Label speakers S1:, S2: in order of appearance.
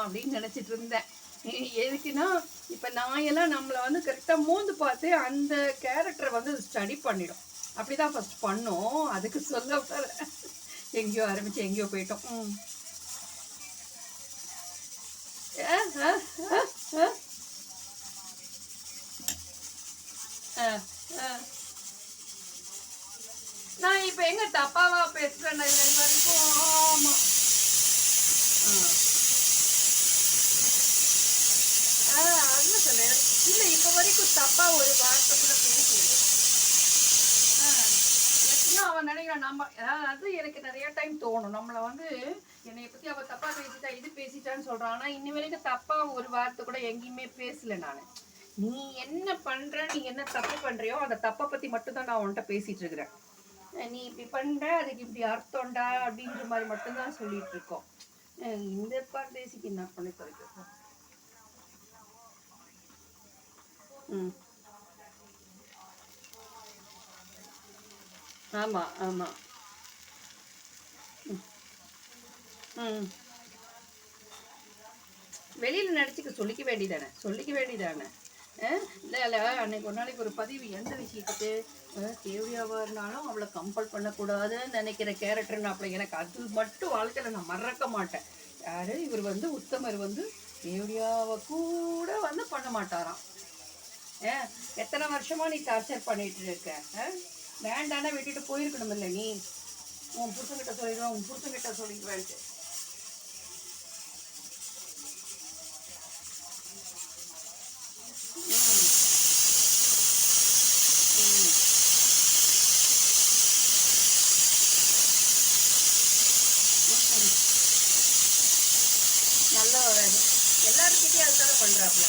S1: அப்படின்னு நினச்சிட்டு இருந்தேன். எதுக்குன்னா இப்போ நாயெல்லாம் நம்மளை வந்து கரெக்டாக மூந்து பார்த்து அந்த கேரக்டரை வந்து ஸ்டடி பண்ணிடும். அப்படி தான் ஃபஸ்ட் பண்ணோம். அதுக்கு சொல்ல எங்கேயோ ஆரம்பிச்சு எங்கேயோ போயிட்டோம். நான் இப்போ எங்க தப்பாவா பேசுறேன் வரைக்கும்? ஆமா அதுதான் சொன்னேன். இல்லை இப்போ வரைக்கும் தப்பா ஒரு வார்த்தை கூட பேசுறது. அவன் நினைக்கிறான் நம்ம அது எனக்கு நிறைய டைம் தோணும். நம்மளை வந்து என்னை பத்தி அவ தப்பா பேசிட்டா இது பேசிட்டான்னு சொல்றான். ஆனா இன்னி வரைக்கும் தப்பா ஒரு வார்த்தை கூட எங்கேயுமே பேசல நான். நீ என்ன பண்ற, நீ என்ன தப்பு பண்றியோ அந்த தப்பை பத்தி மட்டும் தான் நான் உன்கிட்ட பேசிட்டு இருக்கிறேன். நீ இப்படி பண்ற அதுக்கு இப்படி அர்த்தம்டா அப்படின்ற மாதிரி மட்டும்தான் சொல்லிட்டு இருக்கோம். இந்த பேசிக்கு என்ன பண்ணி தொலைக்கிறோம். ஆமா ஆமா. வெளியில நடிச்சுக்க சொல்லிக்க வேண்டியதானே இல்லை இல்லை. அன்னைக்கு ஒரு நாளைக்கு ஒரு பதிவு எந்த விஷயத்துக்கு தேவையாவா இருந்தாலும் அவளை கம்பல் பண்ணக்கூடாதுன்னு நினைக்கிற கேரக்டர் அப்படி எனக்கு அது மட்டும் வாழ்க்கையில் நான் மறக்க மாட்டேன். யாரு இவர் வந்து உத்தமர் வந்து தேவையாவை கூட வந்து பண்ண மாட்டாராம். எத்தனை வருஷமா நீ டார்ச்சர் பண்ணிட்டு இருக்க? வேண்டானா விட்டுட்டு போயிருக்கணும் இல்லை நீ? உன் புருஷங்கிட்ட சொல்லிடுவேன், உன் புருஷங்கிட்ட சொல்லிடுவேன்ட்டு. நல்ல எல்லாருக்கிட்டையும் அதுக்காக பண்றாப்ல.